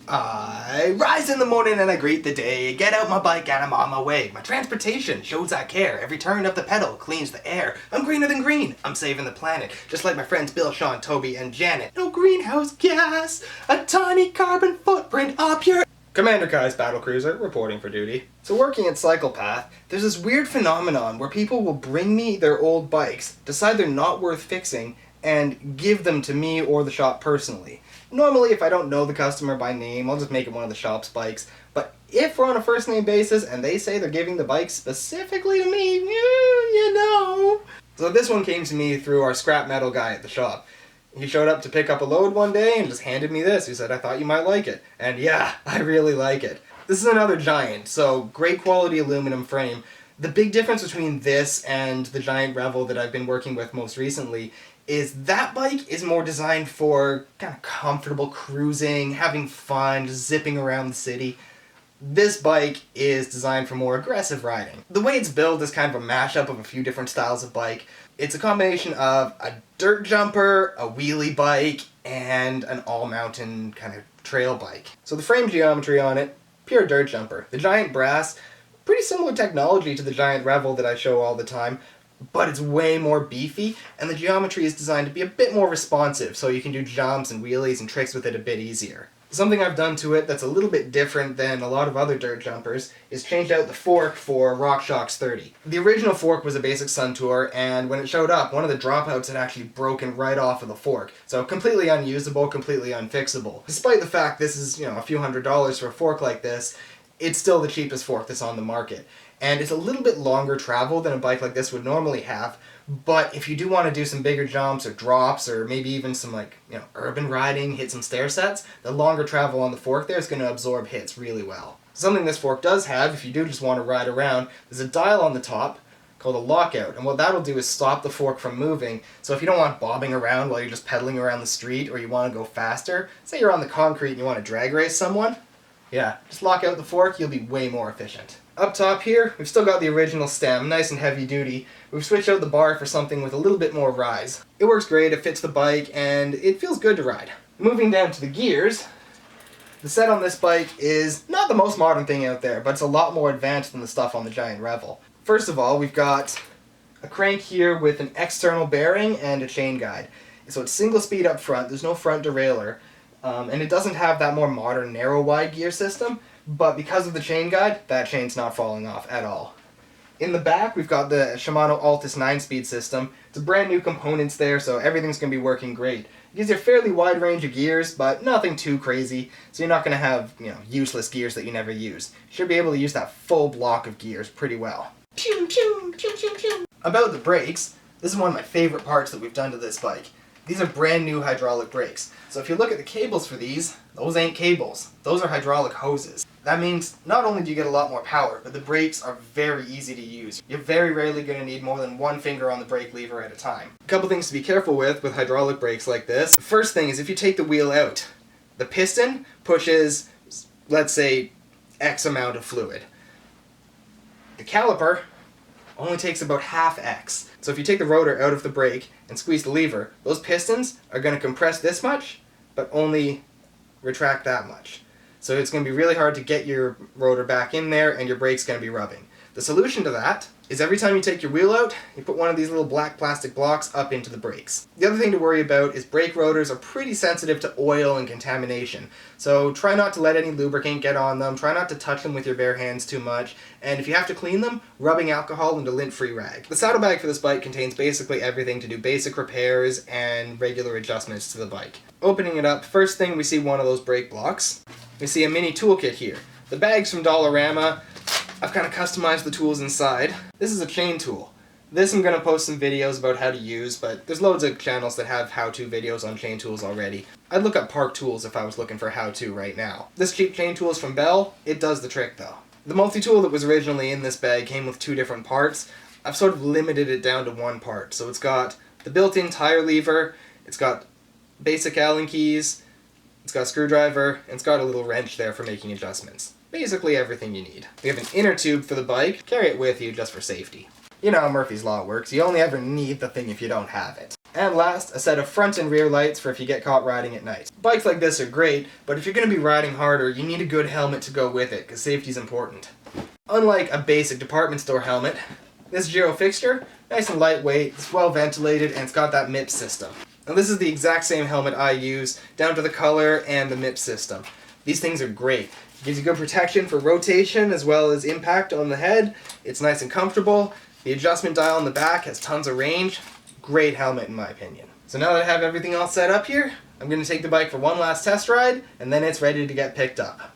I rise in the morning and I greet the day, get out my bike and I'm on my way. My transportation shows I care, every turn of the pedal cleans the air. I'm greener than green, I'm saving the planet, just like my friends Bill, Sean, Toby, and Janet. No greenhouse gas, a tiny carbon footprint up your... Commander Kai's Battlecruiser, reporting for duty. So working at Cycle Path, there's this weird phenomenon where people will bring me their old bikes, decide they're not worth fixing, and give them to me or the shop personally. Normally, if I don't know the customer by name, I'll just make it one of the shop's bikes. But if we're on a first name basis and they say they're giving the bike specifically to me, you know. So this one came to me through our scrap metal guy at the shop. He showed up to pick up a load one day and just handed me this. He said, I thought you might like it. And yeah, I really like it. This is another Giant, so great quality aluminum frame. The big difference between this and the Giant Revel that I've been working with most recently is that bike is more designed for kind of comfortable cruising, having fun, just zipping around the city. This bike is designed for more aggressive riding. The way it's built is kind of a mashup of a few different styles of bike. It's a combination of a dirt jumper, a wheelie bike, and an all-mountain kind of trail bike. So the frame geometry on it, pure dirt jumper. The Giant Brass, pretty similar technology to the Giant Revel that I show all the time, but it's way more beefy, and the geometry is designed to be a bit more responsive, so you can do jumps and wheelies and tricks with it a bit easier. Something I've done to it that's a little bit different than a lot of other dirt jumpers is changed out the fork for RockShox 30. The original fork was a basic Suntour, and when it showed up, one of the dropouts had actually broken right off of the fork. So completely unusable, completely unfixable. Despite the fact this is, a few $100s for a fork like this, it's still the cheapest fork that's on the market. And it's a little bit longer travel than a bike like this would normally have, but if you do want to do some bigger jumps or drops or maybe even some urban riding, hit some stair sets, the longer travel on the fork there is going to absorb hits really well. Something this fork does have, if you do just want to ride around, there's a dial on the top called a Lockout, and what that'll do is stop the fork from moving. So if you don't want bobbing around while you're just pedaling around the street or you want to go faster, say you're on the concrete and you want to drag race someone, yeah, just lock out the fork, you'll be way more efficient. Up top here, we've still got the original stem, nice and heavy duty. We've switched out the bar for something with a little bit more rise. It works great, it fits the bike, and it feels good to ride. Moving down to the gears, the set on this bike is not the most modern thing out there, but it's a lot more advanced than the stuff on the Giant Revel. First of all, we've got a crank here with an external bearing and a chain guide. So it's single speed up front, there's no front derailleur, and it doesn't have that more modern narrow wide gear system, but because of the chain guide, that chain's not falling off at all. In the back, we've got the Shimano Altus 9-speed system. It's brand new components there, so everything's going to be working great. It gives you a fairly wide range of gears, but nothing too crazy, so you're not going to have, useless gears that you never use. You should be able to use that full block of gears pretty well. Pew, pew, pew, pew, pew. About the brakes, this is one of my favorite parts that we've done to this bike. These are brand new hydraulic brakes. So if you look at the cables for these, those ain't cables. Those are hydraulic hoses. That means not only do you get a lot more power, but the brakes are very easy to use. You're very rarely going to need more than one finger on the brake lever at a time. A couple things to be careful with hydraulic brakes like this. The first thing is if you take the wheel out, the piston pushes, let's say, X amount of fluid. The caliper only takes about half X. So if you take the rotor out of the brake and squeeze the lever, those pistons are going to compress this much, but only retract that much. So it's going to be really hard to get your rotor back in there and your brake's going to be rubbing. The solution to that is every time you take your wheel out, you put one of these little black plastic blocks up into the brakes. The other thing to worry about is brake rotors are pretty sensitive to oil and contamination. So try not to let any lubricant get on them, try not to touch them with your bare hands too much, and if you have to clean them, rubbing alcohol into lint-free rag. The saddlebag for this bike contains basically everything to do basic repairs and regular adjustments to the bike. Opening it up, first thing we see one of those brake blocks. We see a mini toolkit here. The bag's from Dollarama. I've kind of customized the tools inside. This is a chain tool. This I'm going to post some videos about how to use, but there's loads of channels that have how-to videos on chain tools already. I'd look up Park Tools if I was looking for how-to right now. This cheap chain tool is from Bell. It does the trick though. The multi-tool that was originally in this bag came with two different parts. I've sort of limited it down to one part. So it's got the built-in tire lever, it's got basic Allen keys, it's got a screwdriver, and it's got a little wrench there for making adjustments. Basically everything you need. We have an inner tube for the bike. Carry it with you just for safety. You know how Murphy's Law works. You only ever need the thing if you don't have it. And last, a set of front and rear lights for if you get caught riding at night. Bikes like this are great, but if you're going to be riding harder, you need a good helmet to go with it, because safety is important. Unlike a basic department store helmet, this Giro fixture, nice and lightweight, it's well ventilated, and it's got that MIPS system. And this is the exact same helmet I use, down to the color and the MIPS system. These things are great. It gives you good protection for rotation as well as impact on the head. It's nice and comfortable. The adjustment dial on the back has tons of range. Great helmet in my opinion. So now that I have everything all set up here, I'm going to take the bike for one last test ride, and then it's ready to get picked up.